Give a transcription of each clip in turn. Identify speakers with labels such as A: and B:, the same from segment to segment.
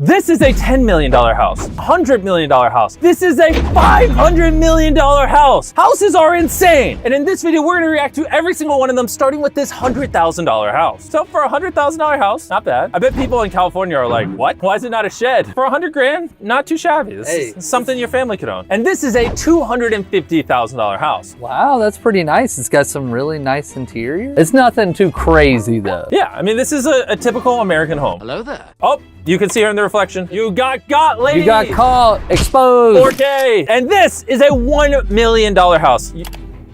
A: This is a $10 million house, $100 million house. This is a $500 million house. Houses are insane. And in this video, we're gonna react to every single one of them, starting with this $100,000 house. So for a $100,000 house, not bad. I bet people in California are like, what? Why is it not a shed? For 100 grand, not too shabby. This is something your family could own. And this is a $250,000 house.
B: Wow, that's pretty nice. It's got some really nice interior. It's nothing too crazy though.
A: Yeah, I mean, this is a typical American home.
C: Hello there.
A: Oh, you can see her in the reflection. You got lady.
B: You got caught, exposed.
A: 4K. And this is a $1 million house.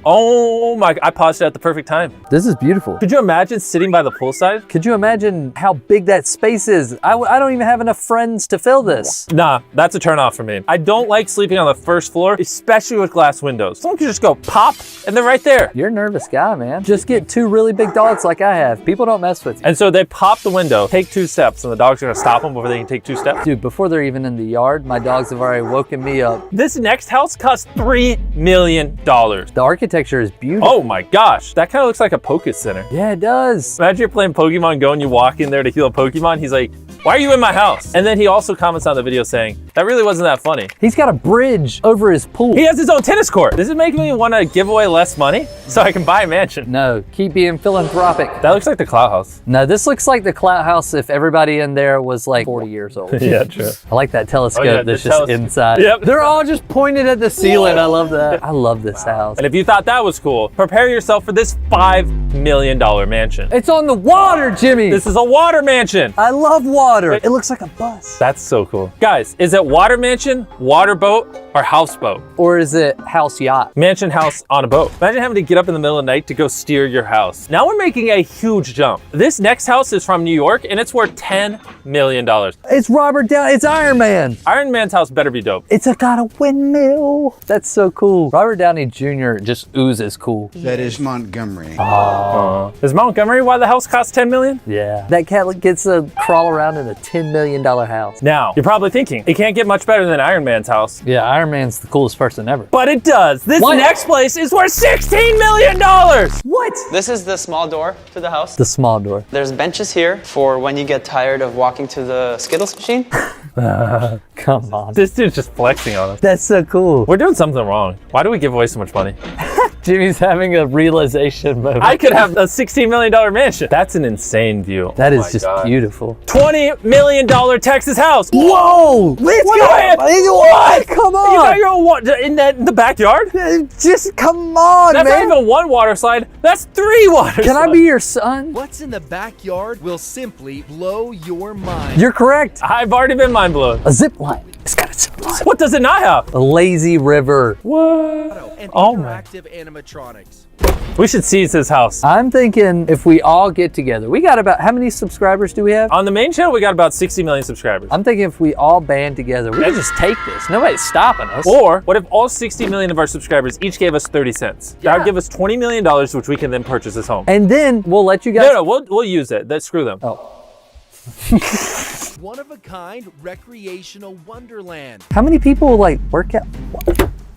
A: Oh my, I paused it at the perfect time.
B: This is beautiful.
A: Could you imagine sitting by the poolside?
B: Could you imagine how big that space is? I don't even have enough friends to fill this.
A: Nah, that's a turnoff for me. I don't like sleeping on the first floor, especially with glass windows. Someone could just go pop and they're right there.
B: You're a nervous guy, man. Just get two really big dogs like I have. People don't mess with you.
A: And so they pop the window, take 2 steps, and the dogs are gonna stop them before they can take 2 steps.
B: Dude, before they're even in the yard, my dogs have already woken me up.
A: This next house costs $3 million.
B: The architecture is beautiful.
A: Oh my gosh, that kind of looks like a Poké Center.
B: Yeah, it does.
A: Imagine you're playing Pokemon Go and you walk in there to heal a Pokemon. He's like, why are you in my house? And then he also comments on the video saying, that really wasn't that funny.
B: He's got a bridge over his pool.
A: He has his own tennis court. This is making me want to give away less money so I can buy a mansion.
B: No, keep being philanthropic.
A: That looks like the Clout House.
B: No, this looks like the Clout House if everybody in there was like 40 years old.
A: Yeah, true.
B: I like that telescope that's just
A: telescope.
B: inside.
A: Yep.
B: They're all just pointed at the ceiling. I love that. I love this house.
A: And if you thought that was cool, prepare yourself for this $5 million mansion.
B: It's on the water, Jimmy.
A: This is a water mansion.
B: I love water. It looks like a bus.
A: That's so cool. Guys, is it water mansion, water boat, or houseboat?
B: Or is it house yacht?
A: Mansion house on a boat. Imagine having to get up in the middle of the night to go steer your house. Now we're making a huge jump. This next house is from New York and it's worth $10 million.
B: It's Robert Downey. It's Iron Man.
A: Iron Man's house better be dope.
B: It's got a windmill. That's so cool. Robert Downey Jr. just oozes cool.
D: That is Montgomery.
A: Is Montgomery why the house costs $10 million?
B: Yeah. That cat gets to crawl around in a $10 million house.
A: Now, you're probably thinking, it can't get much better than Iron Man's house.
B: Yeah, Iron Man's the coolest person ever.
A: But it does. This
B: What?
A: next place is worth $16 million.
B: What?
C: This is the small door to the house.
B: The small door.
C: There's benches here for when you get tired of walking to the Skittles machine.
B: Come on.
A: This dude's just flexing on us.
B: That's so cool.
A: We're doing something wrong. Why do we give away so much money?
B: Jimmy's having a realization moment.
A: I could have a $16 million mansion. That's an insane view.
B: That
A: Oh
B: is
A: my
B: just
A: God.
B: beautiful.
A: $20 million Texas house.
B: Whoa! Let's
A: What?
B: What? Come
A: You got
B: on!
A: your own water in the backyard?
B: Just come on,
A: That's
B: man!
A: not even 1 water slide. That's 3 water
B: Can I
A: slides.
B: be your son?
E: What's in the backyard will simply blow your mind.
B: You're correct.
A: I've already been mind blown.
B: A zip line. It's got a zip line.
A: What does it not have?
B: A lazy river.
A: What?
E: And
A: Oh my.
E: interactive animatronics.
A: We should seize his house.
B: I'm thinking if we all get together, we got about, how many subscribers do we have?
A: On the main channel, we got about 60 million subscribers.
B: I'm thinking if we all band together, we can just take this. Nobody's stopping us.
A: Or what if all 60 million of our subscribers each gave us 30 cents? That would give us $20 million, which we can then purchase this home.
B: And then we'll let you guys.
A: No, we'll use it. Screw them.
B: Oh.
E: One of a kind recreational wonderland.
B: How many people like work out?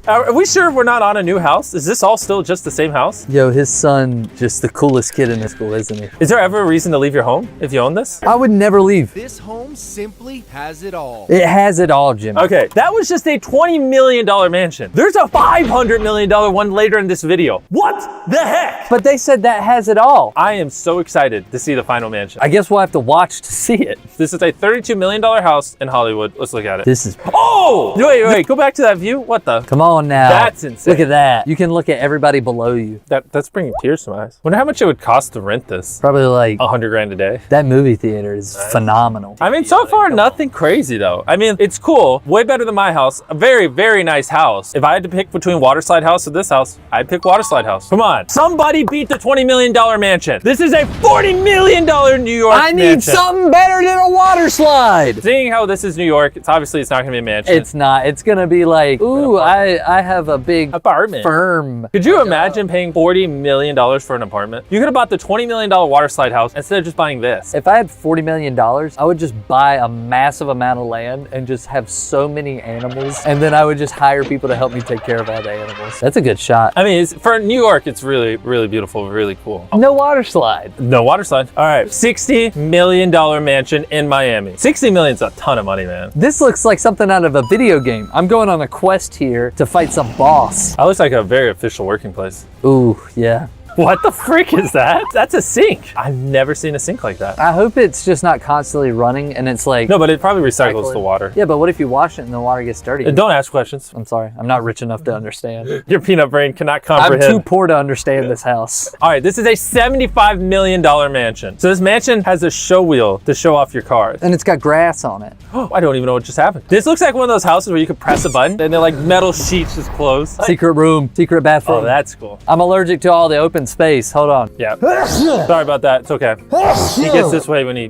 A: Are we sure we're not on a new house? Is this all still just the same house?
B: Yo, his son, just the coolest kid in his school, isn't he?
A: Is there ever a reason to leave your home if you own this?
B: I would never leave.
E: This home simply has it all.
B: It has it all, Jim.
A: Okay, that was just a $20 million mansion. There's a $500 million one later in this video. What the heck?
B: But they said that has it all.
A: I am so excited to see the final mansion.
B: I guess we'll have to watch to see it.
A: This is a $32 million house in Hollywood. Let's look at it.
B: This is,
A: Oh! Wait, go back to that view. What the?
B: come on now.
A: That's insane.
B: Look at that. You can look at everybody below you.
A: That's bringing tears to my eyes. Wonder how much it would cost to rent this.
B: Probably like,
A: 100 grand a day.
B: that movie theater is phenomenal.
A: I mean, so far, nothing crazy though. I mean, it's cool. Way better than my house. A very, very nice house. If I had to pick between Waterslide House or this house, I'd pick Waterslide House. Come on. Somebody beat the $20 million mansion. This is a $40 million New York
B: I need
A: mansion.
B: something better than a water slide.
A: Seeing how this is New York, it's not gonna be a mansion.
B: It's not. It's gonna be like, ooh, I I have a big
A: Apartment.
B: firm.
A: Could you imagine paying $40 million for an apartment? You could have bought the $20 million water slide house instead of just buying this.
B: If I had $40 million, I would just buy a massive amount of land and just have so many animals. And then I would just hire people to help me take care of all the animals. That's a good shot.
A: I mean, for New York, it's really, really beautiful, really cool.
B: No water slide.
A: No water slide. All right, $60 million mansion in Miami. 60 million's a ton of money, man.
B: This looks like something out of a video game. I'm going on a quest here to fight some boss.
A: That looks like a very official working place.
B: Ooh, yeah.
A: What the frick is that? That's a sink. I've never seen a sink like that.
B: I hope it's just not constantly running and it's like...
A: No, but it probably recycles the water.
B: Yeah, but what if you wash it and the water gets dirty?
A: Don't ask questions.
B: I'm sorry, I'm not rich enough to understand.
A: Your peanut brain cannot
B: I'm
A: comprehend.
B: too poor to understand this house.
A: All right, this is a $75 million mansion. So this mansion has a show wheel to show off your cars.
B: And it's got grass on it.
A: I don't even know what just happened. This looks like one of those houses where you could press a button and they're like metal sheets just close.
B: Secret room, secret bathroom.
A: Oh, that's cool.
B: I'm allergic to all the open space. Hold on.
A: Yeah. Sorry about that. It's okay. He gets this way when he,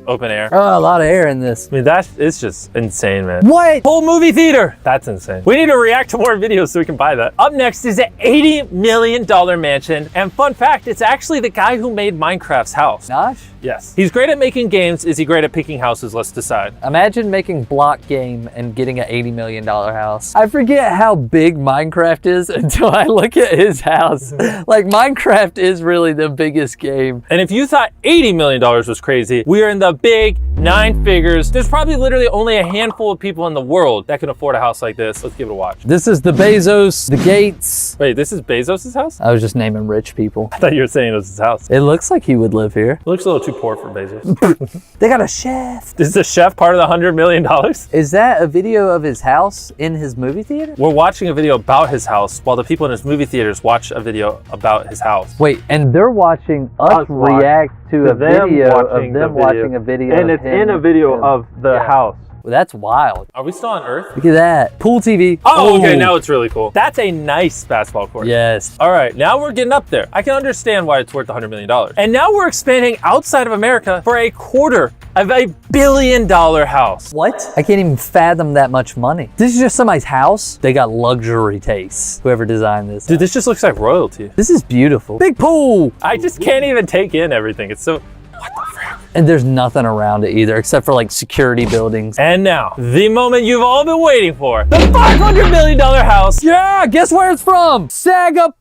A: open air.
B: Oh, a lot of air in this.
A: I mean, it's just insane, man.
B: What?
A: Whole movie theater. That's insane. We need to react to more videos so we can buy that. Up next is an $80 million mansion. And fun fact, it's actually the guy who made Minecraft's house.
B: Nosh?
A: Yes. He's great at making games. Is he great at picking houses? Let's decide.
B: Imagine making block game and getting an $80 million house. I forget how big Minecraft is until I look at his house. Like, Minecraft is really the biggest game.
A: And if you thought $80 million was crazy, we are in the big 9 figures. There's probably literally only a handful of people in the world that can afford a house like this. Let's give it a watch.
B: This is the Bezos, the Gates.
A: Wait, this is Bezos' house?
B: I was just naming rich people.
A: I thought you were saying it was his house.
B: It looks like he would live here.
A: It looks a little too poor for Bezos.
B: They got a chef.
A: Is the chef part of the $100 million?
B: Is that a video of his house in his movie theater?
A: We're watching a video about his house while the people in his movie theaters watch a video about his house.
B: Wait, and they're watching us react to a video of them watching a video
A: and it's in a video of the house.
B: Well, that's wild.
A: Are we still on Earth?
B: Look at that. Pool TV.
A: Oh, okay, now it's really cool. That's a nice basketball court.
B: Yes.
A: All right, now we're getting up there. I can understand why it's worth $100 million. And now we're expanding outside of America for $250 million house.
B: What? I can't even fathom that much money. This is just somebody's house. They got luxury tastes. Whoever designed this.
A: Dude, this just looks like royalty.
B: This is beautiful. Big pool.
A: I just can't even take in everything. It's so... What the frick?
B: And there's nothing around it either, except for like security buildings.
A: And now, the moment you've all been waiting for. The $500 million house.
B: Yeah, guess where it's from? Sagaponack.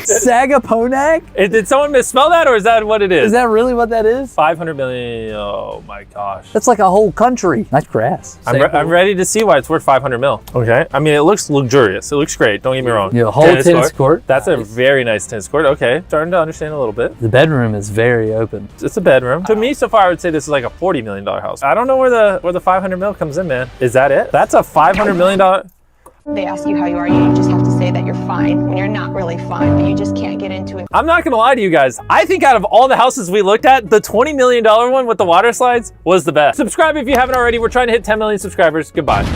B: Sagaponack?
A: Did someone misspell that, or is that what it is?
B: Is that really what that is?
A: 500 million, oh my gosh.
B: That's like a whole country. Nice grass.
A: I'm ready to see why it's worth 500 mil. Okay, I mean, it looks luxurious. It looks great, don't get me wrong.
B: Yeah, whole tennis court.
A: That's nice. A very nice tennis court. Okay, starting to understand a little bit.
B: The bedroom is very open.
A: It's a bedroom. To me, so far, I would say this is like a $40 million house. I don't know where the 500 mil comes in, man. Is that it? That's a $500 million.
D: They ask you how you are, you just have to say that you're fine when you're not really fine, but you just can't get into it.
A: I'm not gonna lie to you guys. I think out of all the houses we looked at, the $20 million one with the water slides was the best. Subscribe if you haven't already. We're trying to hit 10 million subscribers. Goodbye.